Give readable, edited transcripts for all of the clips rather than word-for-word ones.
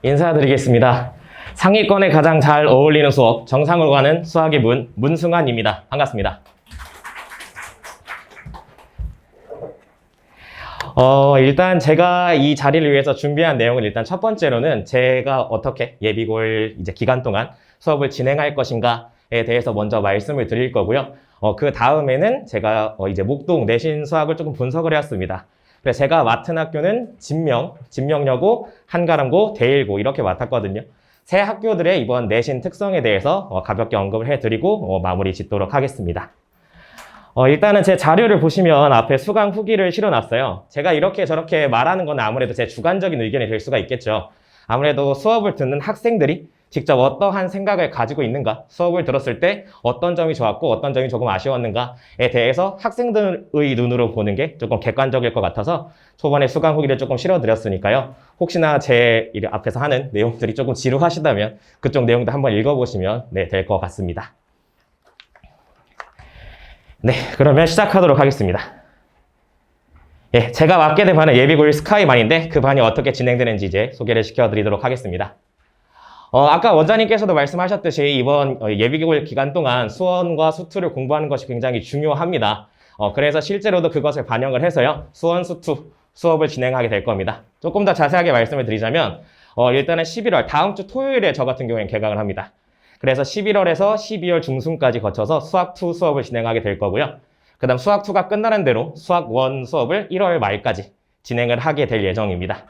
인사드리겠습니다. 상위권에 가장 잘 어울리는 수업, 정상으로 가는 수학의 문, 문승환입니다. 반갑습니다. 일단 제가 이 자리를 위해서 준비한 내용은 일단 첫 번째로는 제가 어떻게 예비고일 이제 기간 동안 수업을 진행할 것인가에 대해서 먼저 말씀을 드릴 거고요. 그 다음에는 제가 이제 목동 내신 수학을 조금 분석을 해왔습니다. 그래서 제가 맡은 학교는 진명여고, 한가람고, 대일고 이렇게 맡았거든요. 세 학교들의 이번 내신 특성에 대해서 가볍게 언급을 해드리고 마무리 짓도록 하겠습니다. 일단은 제 자료를 보시면 앞에 수강 후기를 실어놨어요. 제가 이렇게 저렇게 말하는 건 아무래도 제 주관적인 의견이 될 수가 있겠죠. 아무래도 수업을 듣는 학생들이 직접 어떠한 생각을 가지고 있는가, 수업을 들었을 때 어떤 점이 좋았고 어떤 점이 조금 아쉬웠는가에 대해서 학생들의 눈으로 보는 게 조금 객관적일 것 같아서 초반에 수강 후기를 조금 실어드렸으니까요. 혹시나 제 앞에서 하는 내용들이 조금 지루하시다면 그쪽 내용도 한번 읽어보시면 될 것 같습니다. 네, 그러면 시작하도록 하겠습니다. 예, 제가 맡게 된 반은 예비고일 스카이반인데 그 반이 어떻게 진행되는지 이제 소개를 시켜드리도록 하겠습니다. 아까 원장님께서도 말씀하셨듯이 이번 예비고일 기간 동안 수원과 수투를 공부하는 것이 굉장히 중요합니다. 그래서 실제로도 그것을 반영을 해서요, 수원, 수투 수업을 진행하게 될 겁니다. 조금 더 자세하게 말씀을 드리자면 일단은 11월 다음 주 토요일에 저 같은 경우에는 개강을 합니다. 그래서 11월에서 12월 중순까지 거쳐서 수학2 수업을 진행하게 될 거고요. 그 다음 수학2가 끝나는 대로 수학1 수업을 1월 말까지 진행을 하게 될 예정입니다.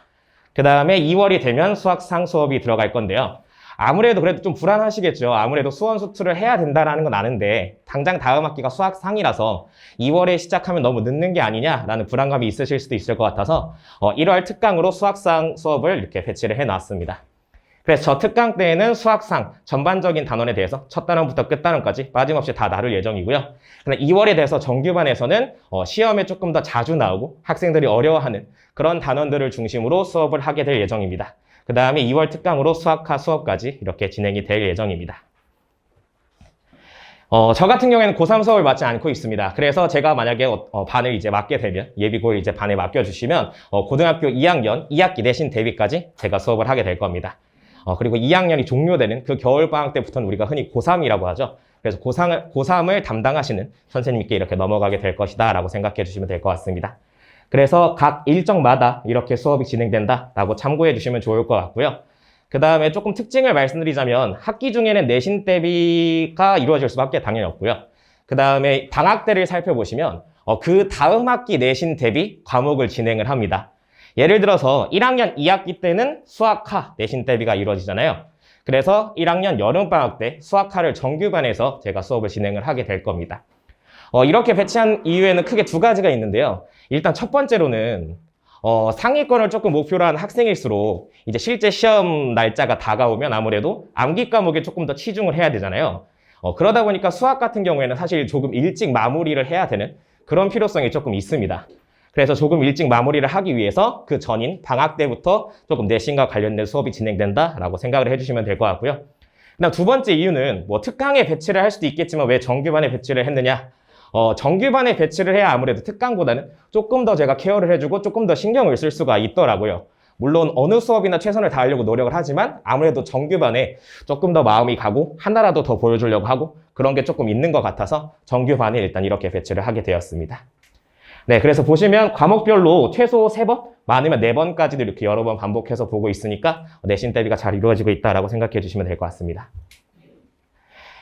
그 다음에 2월이 되면 수학3 수업이 들어갈 건데요. 아무래도 그래도 좀 불안하시겠죠. 아무래도 수원 수투를 해야 된다는 건 아는데 당장 다음 학기가 수학3이라서 2월에 시작하면 너무 늦는 게 아니냐라는 불안감이 있으실 수도 있을 것 같아서 1월 특강으로 수학3 수업을 이렇게 배치를 해놨습니다. 그래서 저 특강 때에는 수학3 전반적인 단원에 대해서 첫 단원부터 끝 단원까지 빠짐없이 다 다룰 예정이고요. 그럼 2월에 대해서 정규반에서는 시험에 조금 더 자주 나오고 학생들이 어려워하는 그런 단원들을 중심으로 수업을 하게 될 예정입니다. 그 다음에 2월 특강으로 수학하 수업까지 이렇게 진행이 될 예정입니다. 저 같은 경우에는 고3 수업을 맡지 않고 있습니다. 그래서 제가 만약에 반을 이제 맡게 되면, 예비고일 이제 반에 맡겨주시면, 고등학교 2학년 2학기 내신 대비까지 제가 수업을 하게 될 겁니다. 그리고 2학년이 종료되는 그 겨울방학 때부터는 우리가 흔히 고3이라고 하죠. 그래서 고3을 담당하시는 선생님께 이렇게 넘어가게 될 것이다 라고 생각해 주시면 될 것 같습니다. 그래서 각 일정마다 이렇게 수업이 진행된다라고 참고해 주시면 좋을 것 같고요. 그 다음에 조금 특징을 말씀드리자면 학기 중에는 내신 대비가 이루어질 수밖에 당연히 없고요. 그 다음에 방학 때를 살펴보시면 그 다음 학기 내신 대비 과목을 진행을 합니다. 예를 들어서 1학년 2학기 때는 수학하 내신 대비가 이루어지잖아요. 그래서 1학년 여름방학 때 수학하를 정규반에서 제가 수업을 진행을 하게 될 겁니다. 이렇게 배치한 이유에는 크게 두 가지가 있는데요. 일단 첫 번째로는 상위권을 조금 목표로 한 학생일수록 이제 실제 시험 날짜가 다가오면 아무래도 암기 과목에 조금 더 치중을 해야 되잖아요. 그러다 보니까 수학 같은 경우에는 사실 조금 일찍 마무리를 해야 되는 그런 필요성이 조금 있습니다. 그래서 조금 일찍 마무리를 하기 위해서 그 전인 방학 때부터 조금 내신과 관련된 수업이 진행된다라고 생각을 해주시면 될 것 같고요. 그다음 두 번째 이유는 뭐 특강에 배치를 할 수도 있겠지만 왜 정규반에 배치를 했느냐? 정규반에 배치를 해야 아무래도 특강보다는 조금 더 제가 케어를 해주고 조금 더 신경을 쓸 수가 있더라고요. 물론 어느 수업이나 최선을 다하려고 노력을 하지만 아무래도 정규반에 조금 더 마음이 가고 하나라도 더 보여주려고 하고 그런 게 조금 있는 것 같아서 정규반에 일단 이렇게 배치를 하게 되었습니다. 네, 그래서 보시면 과목별로 최소 3번, 많으면 4번까지도 이렇게 여러 번 반복해서 보고 있으니까 내신 대비가 잘 이루어지고 있다라고 생각해 주시면 될 것 같습니다.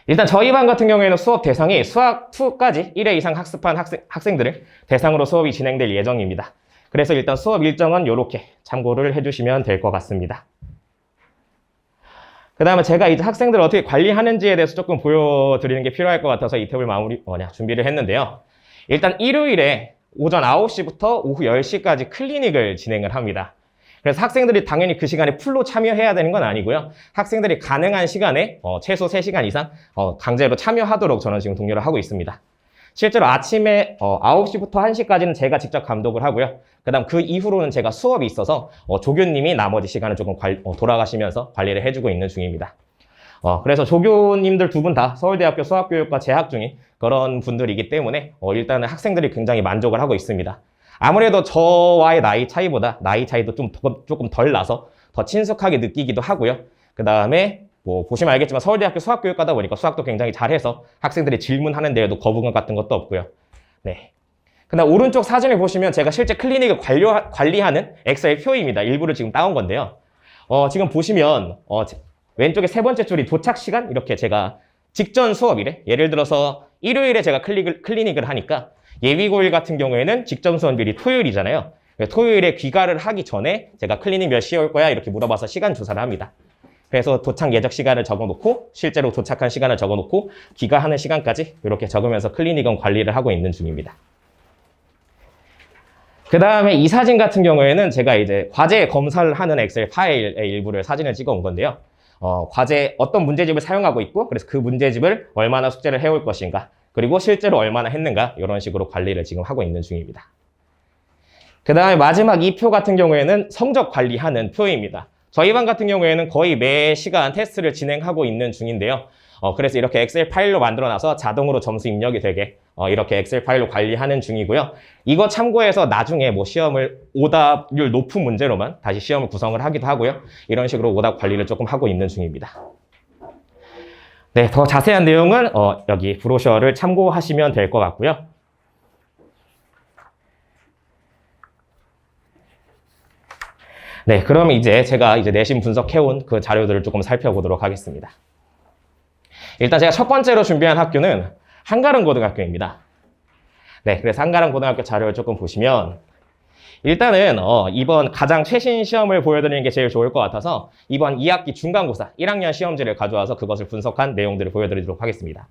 일단 저희 반 같은 경우에는 수업 대상이 수학2까지 1회 이상 학습한 학생들을 대상으로 수업이 진행될 예정입니다. 그래서 일단 수업 일정은 이렇게 참고를 해주시면 될 것 같습니다. 그 다음에 제가 이제 학생들을 어떻게 관리하는지에 대해서 조금 보여드리는 게 필요할 것 같아서 이 탭을 준비를 했는데요. 일단 일요일에 오전 9시부터 오후 10시까지 클리닉을 진행을 합니다. 그래서 학생들이 당연히 그 시간에 풀로 참여해야 되는 건 아니고요. 학생들이 가능한 시간에 최소 3시간 이상 강제로 참여하도록 저는 지금 독려를 하고 있습니다. 실제로 아침에 9시부터 1시까지는 제가 직접 감독을 하고요. 그 다음 그 이후로는 제가 수업이 있어서 조교님이 나머지 시간을 조금 돌아가시면서 관리를 해주고 있는 중입니다. 그래서 조교님들 두 분 다 서울대학교 수학교육과 재학 중인 그런 분들이기 때문에 일단은 학생들이 굉장히 만족을 하고 있습니다. 아무래도 저와의 나이 차이보다 나이 차이도 조금 덜 나서 더 친숙하게 느끼기도 하고요. 그 다음에 뭐 보시면 알겠지만 서울대학교 수학교육과다 보니까 수학도 굉장히 잘해서 학생들이 질문하는 데에도 거부감 같은 것도 없고요. 네. 그다음 오른쪽 사진을 보시면 제가 실제 클리닉을 관리하는 엑셀 표입니다. 일부를 지금 따온 건데요. 지금 보시면 왼쪽에 세 번째 줄이 도착 시간 이렇게 제가 직전 수업일에 예를 들어서 일요일에 제가 클리닉을 하니까 예비고일 같은 경우에는 직전 수업일이 토요일이잖아요. 토요일에 귀가를 하기 전에 제가 클리닉 몇 시에 올 거야 이렇게 물어봐서 시간 조사를 합니다. 그래서 도착 예적 시간을 적어놓고 실제로 도착한 시간을 적어놓고 귀가하는 시간까지 이렇게 적으면서 클리닉은 관리를 하고 있는 중입니다. 그 다음에 이 사진 같은 경우에는 제가 이제 과제 검사를 하는 엑셀 파일의 일부를 사진을 찍어 온 건데요. 과제 어떤 문제집을 사용하고 있고 그래서 그 문제집을 얼마나 숙제를 해올 것인가 그리고 실제로 얼마나 했는가 이런 식으로 관리를 지금 하고 있는 중입니다. 그 다음에 마지막 이 표 같은 경우에는 성적 관리하는 표입니다. 저희 반 같은 경우에는 거의 매 시간 테스트를 진행하고 있는 중인데요. 그래서 이렇게 엑셀 파일로 만들어놔서 자동으로 점수 입력이 되게 이렇게 엑셀 파일로 관리하는 중이고요. 이거 참고해서 나중에 뭐 시험을 오답률 높은 문제로만 다시 시험을 구성을 하기도 하고요. 이런 식으로 오답 관리를 조금 하고 있는 중입니다. 네, 더 자세한 내용은 여기 브로셔를 참고하시면 될 것 같고요. 네, 그럼 이제 제가 내신 분석해온 그 자료들을 조금 살펴보도록 하겠습니다. 일단 제가 첫 번째로 준비한 학교는 한가름고등학교입니다. 네, 그래서 한가름고등학교 자료를 조금 보시면 일단은 이번 가장 최신 시험을 보여드리는 게 제일 좋을 것 같아서 이번 2학기 중간고사 1학년 시험지를 가져와서 그것을 분석한 내용들을 보여드리도록 하겠습니다.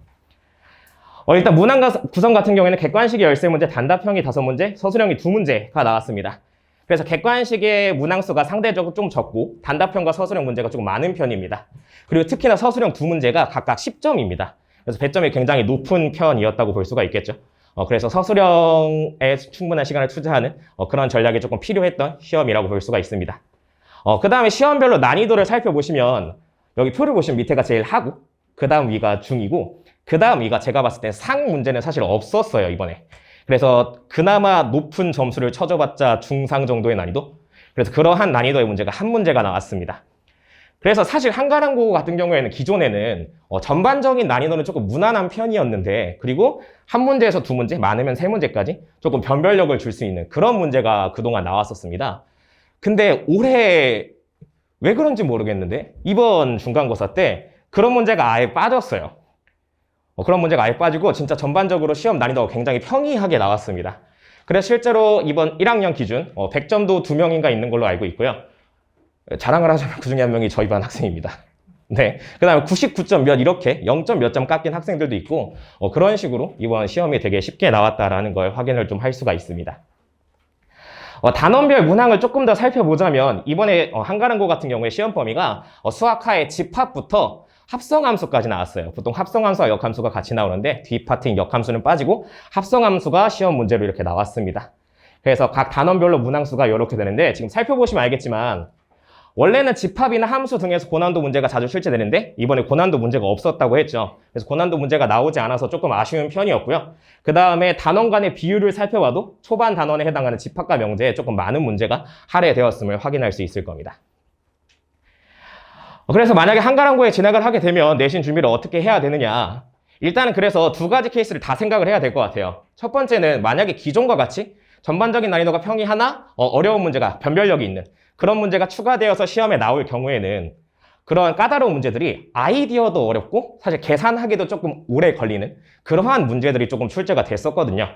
일단 문항 구성 같은 경우에는 객관식이 13문제, 단답형이 5문제, 서술형이 2문제가 나왔습니다. 그래서 객관식의 문항수가 상대적으로 좀 적고 단답형과 서술형 문제가 조금 많은 편입니다. 그리고 특히나 서술형 2문제가 각각 10점입니다. 그래서 배점이 굉장히 높은 편이었다고 볼 수가 있겠죠. 그래서 서술형에 충분한 시간을 투자하는 그런 전략이 조금 필요했던 시험이라고 볼 수가 있습니다. 그 다음에 시험별로 난이도를 살펴보시면 여기 표를 보시면 밑에가 제일 하고 그 다음 위가 중이고 그 다음 위가 제가 봤을 때 상 문제는 사실 없었어요, 이번에. 그래서 그나마 높은 점수를 쳐줘봤자 중상 정도의 난이도? 그래서 그러한 난이도의 문제가 한 문제가 나왔습니다. 그래서 사실 한가람고 같은 경우에는 기존에는 전반적인 난이도는 조금 무난한 편이었는데 그리고 한 문제에서 2문제, 많으면 3문제까지 조금 변별력을 줄 수 있는 그런 문제가 그동안 나왔었습니다. 근데 올해 왜 그런지 모르겠는데 이번 중간고사 때 그런 문제가 아예 빠졌어요. 그런 문제가 아예 빠지고 진짜 전반적으로 시험 난이도가 굉장히 평이하게 나왔습니다. 그래서 실제로 이번 1학년 기준 100점도 2명인가 있는 걸로 알고 있고요. 자랑을 하자면 그 중에 한 명이 저희 반 학생입니다. 네. 그 다음에 99점 몇 이렇게 0점 몇 점 깎인 학생들도 있고 그런 식으로 이번 시험이 되게 쉽게 나왔다라는 걸 확인을 좀 할 수가 있습니다. 단원별 문항을 조금 더 살펴보자면 이번에 한가람고 같은 경우에 시험 범위가 수학하의 집합부터 합성함수까지 나왔어요. 보통 합성함수와 역함수가 같이 나오는데 뒷파트인 역함수는 빠지고 합성함수가 시험 문제로 이렇게 나왔습니다. 그래서 각 단원별로 문항수가 이렇게 되는데 지금 살펴보시면 알겠지만 원래는 집합이나 함수 등에서 고난도 문제가 자주 출제되는데 이번에 고난도 문제가 없었다고 했죠. 그래서 고난도 문제가 나오지 않아서 조금 아쉬운 편이었고요. 그 다음에 단원 간의 비율을 살펴봐도 초반 단원에 해당하는 집합과 명제에 조금 많은 문제가 할애되었음을 확인할 수 있을 겁니다. 그래서 만약에 한가람고에 진학을 하게 되면 내신 준비를 어떻게 해야 되느냐. 일단은 그래서 두 가지 케이스를 다 생각을 해야 될 것 같아요. 첫 번째는 만약에 기존과 같이 전반적인 난이도가 평이하나 어려운 문제가 변별력이 있는 그런 문제가 추가되어서 시험에 나올 경우에는 그런 까다로운 문제들이 아이디어도 어렵고 사실 계산하기도 조금 오래 걸리는 그러한 문제들이 조금 출제가 됐었거든요.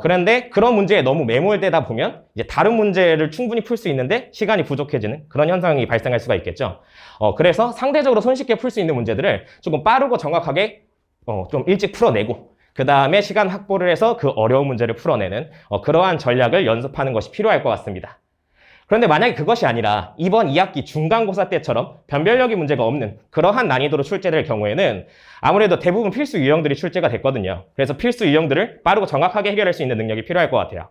그런데 그런 문제에 너무 매몰되다 보면 이제 다른 문제를 충분히 풀 수 있는데 시간이 부족해지는 그런 현상이 발생할 수가 있겠죠. 그래서 상대적으로 손쉽게 풀 수 있는 문제들을 조금 빠르고 정확하게 좀 일찍 풀어내고 그 다음에 시간 확보를 해서 그 어려운 문제를 풀어내는 그러한 전략을 연습하는 것이 필요할 것 같습니다. 그런데 만약에 그것이 아니라 이번 2학기 중간고사 때처럼 변별력이 문제가 없는 그러한 난이도로 출제될 경우에는 아무래도 대부분 필수 유형들이 출제가 됐거든요. 그래서 필수 유형들을 빠르고 정확하게 해결할 수 있는 능력이 필요할 것 같아요.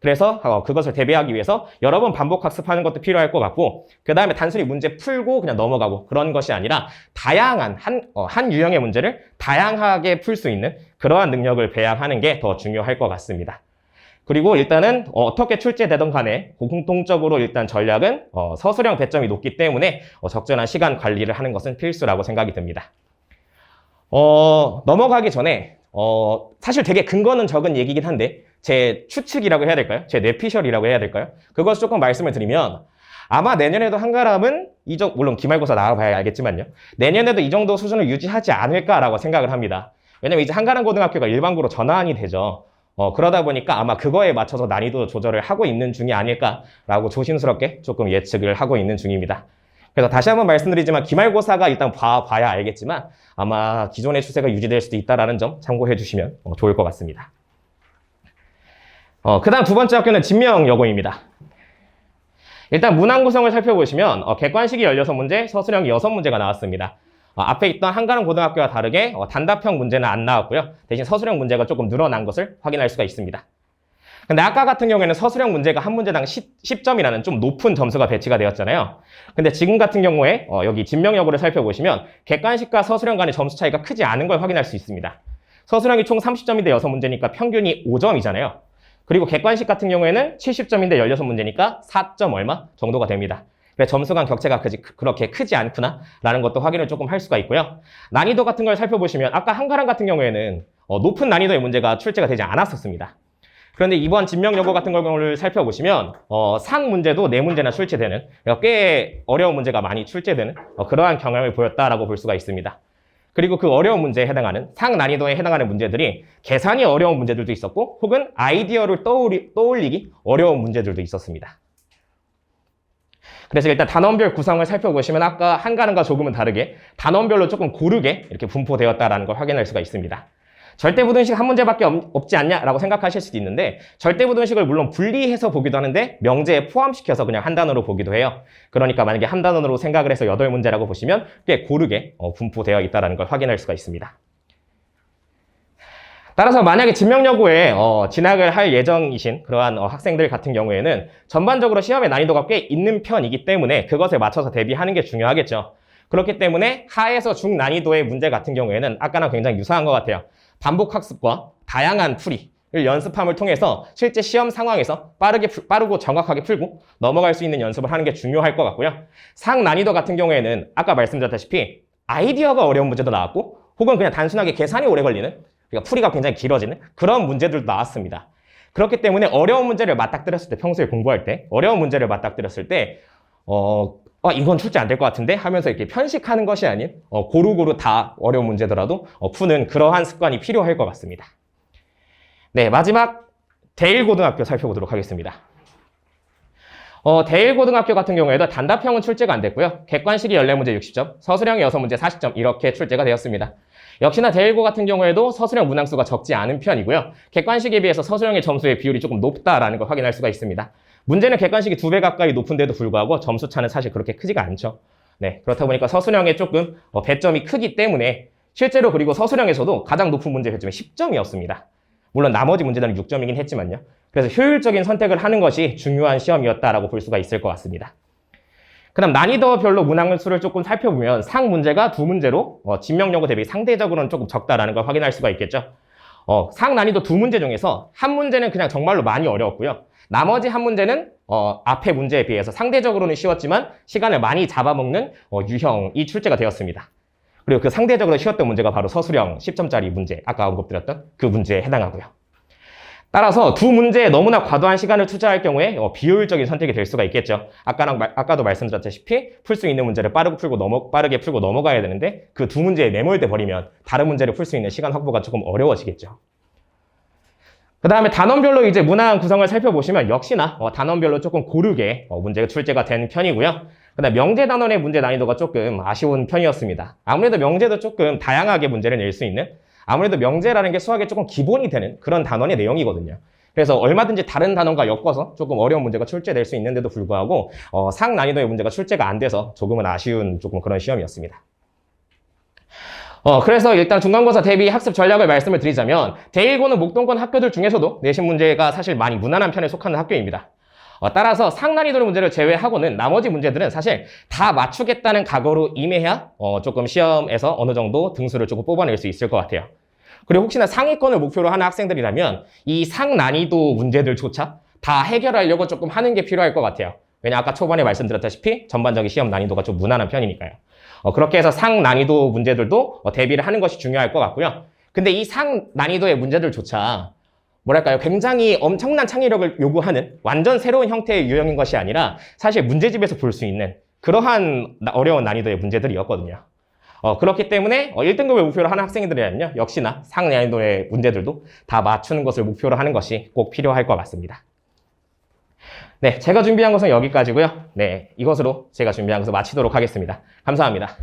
그래서 그것을 대비하기 위해서 여러 번 반복 학습하는 것도 필요할 것 같고 그 다음에 단순히 문제 풀고 그냥 넘어가고 그런 것이 아니라 다양한 한 유형의 문제를 다양하게 풀 수 있는 그러한 능력을 배양하는 게 더 중요할 것 같습니다. 그리고 일단은 어떻게 출제되던 간에 공통적으로 일단 전략은 서술형 배점이 높기 때문에 적절한 시간 관리를 하는 것은 필수라고 생각이 듭니다. 넘어가기 전에 사실 되게 근거는 적은 얘기긴 한데 제 추측이라고 해야 될까요? 제 뇌피셜이라고 해야 될까요? 그것을 조금 말씀을 드리면 아마 내년에도 한가람은 물론 기말고사 나와봐야 알겠지만요. 내년에도 이 정도 수준을 유지하지 않을까라고 생각을 합니다. 왜냐면 이제 한가람 고등학교가 일반고로 전환이 되죠. 그러다 보니까 아마 그거에 맞춰서 난이도 조절을 하고 있는 중이 아닐까라고 조심스럽게 조금 예측을 하고 있는 중입니다. 그래서 다시 한번 말씀드리지만 기말고사가 일단 봐야 알겠지만 아마 기존의 추세가 유지될 수도 있다는 점 참고해 주시면 좋을 것 같습니다. 그 다음 두 번째 학교는 진명여고입니다. 일단 문항 구성을 살펴보시면 객관식이 16문제, 서술형이 6문제가 나왔습니다. 앞에 있던 한가람 고등학교와 다르게 단답형 문제는 안 나왔고요. 대신 서술형 문제가 조금 늘어난 것을 확인할 수가 있습니다. 근데 아까 같은 경우에는 서술형 문제가 한 문제당 10점이라는 좀 높은 점수가 배치가 되었잖아요. 근데 지금 같은 경우에 여기 진명여고를 살펴보시면 객관식과 서술형 간의 점수 차이가 크지 않은 걸 확인할 수 있습니다. 서술형이 총 30점인데 6문제니까 평균이 5점이잖아요. 그리고 객관식 같은 경우에는 70점인데 16문제니까 4점 얼마 정도가 됩니다. 그래서 점수 간 격차가 그렇게 크지 않구나 라는 것도 확인을 조금 할 수가 있고요. 난이도 같은 걸 살펴보시면 아까 한가람 같은 경우에는 높은 난이도의 문제가 출제가 되지 않았었습니다. 그런데 이번 진명여고 같은 경우를 살펴보시면 상 문제도 4문제나 출제되는 꽤 어려운 문제가 많이 출제되는 그러한 경향을 보였다라고 볼 수가 있습니다. 그리고 그 어려운 문제에 해당하는 상 난이도에 해당하는 문제들이 계산이 어려운 문제들도 있었고 혹은 아이디어를 떠올리기 어려운 문제들도 있었습니다. 그래서 일단 단원별 구성을 살펴보시면 아까 한가람과 조금은 다르게 단원별로 조금 고르게 이렇게 분포되었다는 걸 확인할 수가 있습니다. 절대부등식 한 문제밖에 없지 않냐라고 생각하실 수도 있는데 절대부등식을 물론 분리해서 보기도 하는데 명제에 포함시켜서 그냥 한 단원으로 보기도 해요. 그러니까 만약에 한 단원으로 생각을 해서 8문제라고 보시면 꽤 고르게 분포되어 있다는 걸 확인할 수가 있습니다. 따라서 만약에 진명여고에 진학을 할 예정이신 그러한 학생들 같은 경우에는 전반적으로 시험의 난이도가 꽤 있는 편이기 때문에 그것에 맞춰서 대비하는 게 중요하겠죠. 그렇기 때문에 하에서 중난이도의 문제 같은 경우에는 아까랑 굉장히 유사한 것 같아요. 반복학습과 다양한 풀이를 연습함을 통해서 실제 시험 상황에서 빠르고 정확하게 풀고 넘어갈 수 있는 연습을 하는 게 중요할 것 같고요. 상난이도 같은 경우에는 아까 말씀드렸다시피 아이디어가 어려운 문제도 나왔고 혹은 그냥 단순하게 계산이 오래 걸리는 그러니까 풀이가 굉장히 길어지는 그런 문제들도 나왔습니다. 그렇기 때문에 어려운 문제를 맞닥뜨렸을 때 평소에 공부할 때 어려운 문제를 맞닥뜨렸을 때 이건 출제 안 될 것 같은데 하면서 이렇게 편식하는 것이 아닌 고루고루 다 어려운 문제더라도 푸는 그러한 습관이 필요할 것 같습니다. 네, 마지막 대일고등학교 살펴보도록 하겠습니다. 대일고등학교 같은 경우에도 단답형은 출제가 안 됐고요. 객관식이 14문제 60점, 서술형이 6문제 40점 이렇게 출제가 되었습니다. 역시나 대일고 같은 경우에도 서술형 문항수가 적지 않은 편이고요. 객관식에 비해서 서술형의 점수의 비율이 조금 높다라는 걸 확인할 수가 있습니다. 문제는 객관식이 2배 가까이 높은데도 불구하고 점수 차는 사실 그렇게 크지가 않죠. 네, 그렇다 보니까 서술형에 조금 배점이 크기 때문에 실제로 그리고 서술형에서도 가장 높은 문제 배점이 10점이었습니다. 물론 나머지 문제들은 6점이긴 했지만요. 그래서 효율적인 선택을 하는 것이 중요한 시험이었다라고 볼 수가 있을 것 같습니다. 그 다음 난이도별로 문항 수를 조금 살펴보면 상 문제가 2문제로 진명여고 대비 상대적으로는 조금 적다라는 걸 확인할 수가 있겠죠. 상 난이도 2문제 중에서 한 문제는 그냥 정말로 많이 어려웠고요. 나머지 한 문제는 앞에 문제에 비해서 상대적으로는 쉬웠지만 시간을 많이 잡아먹는 유형이 출제가 되었습니다. 그리고 그 상대적으로 쉬웠던 문제가 바로 서술형 10점짜리 문제, 아까 언급드렸던 그 문제에 해당하고요. 따라서 두 문제에 너무나 과도한 시간을 투자할 경우에 비효율적인 선택이 될 수가 있겠죠. 아까도 말씀드렸다시피 풀 수 있는 문제를 빠르게 풀고 넘어가야 되는데 그 두 문제에 매몰돼 버리면 다른 문제를 풀 수 있는 시간 확보가 조금 어려워지겠죠. 그 다음에 단원별로 이제 문항 구성을 살펴보시면 역시나 단원별로 조금 고르게 문제가 출제가 된 편이고요. 그 다음 명제 단원의 문제 난이도가 조금 아쉬운 편이었습니다. 아무래도 명제도 조금 다양하게 문제를 낼 수 있는 아무래도 명제라는 게 수학에 조금 기본이 되는 그런 단원의 내용이거든요. 그래서 얼마든지 다른 단원과 엮어서 조금 어려운 문제가 출제될 수 있는데도 불구하고 상 난이도의 문제가 출제가 안 돼서 조금은 아쉬운 조금 그런 시험이었습니다. 그래서 일단 중간고사 대비 학습 전략을 말씀을 드리자면 대일고는 목동권 학교들 중에서도 내신 문제가 사실 많이 무난한 편에 속하는 학교입니다. 따라서 상난이도 문제를 제외하고는 나머지 문제들은 사실 다 맞추겠다는 각오로 임해야 조금 시험에서 어느 정도 등수를 조금 뽑아낼 수 있을 것 같아요. 그리고 혹시나 상위권을 목표로 하는 학생들이라면 이 상난이도 문제들조차 다 해결하려고 조금 하는 게 필요할 것 같아요. 왜냐 아까 초반에 말씀드렸다시피 전반적인 시험 난이도가 좀 무난한 편이니까요. 그렇게 해서 상난이도 문제들도 대비를 하는 것이 중요할 것 같고요. 근데 이 상난이도의 문제들조차 뭐랄까요? 굉장히 엄청난 창의력을 요구하는 완전 새로운 형태의 유형인 것이 아니라 사실 문제집에서 볼 수 있는 그러한 어려운 난이도의 문제들이었거든요. 그렇기 때문에 1등급을 목표로 하는 학생들이라면요. 역시나 상난이도의 문제들도 다 맞추는 것을 목표로 하는 것이 꼭 필요할 것 같습니다. 네, 제가 준비한 것은 여기까지고요. 네, 이것으로 제가 준비한 것을 마치도록 하겠습니다. 감사합니다.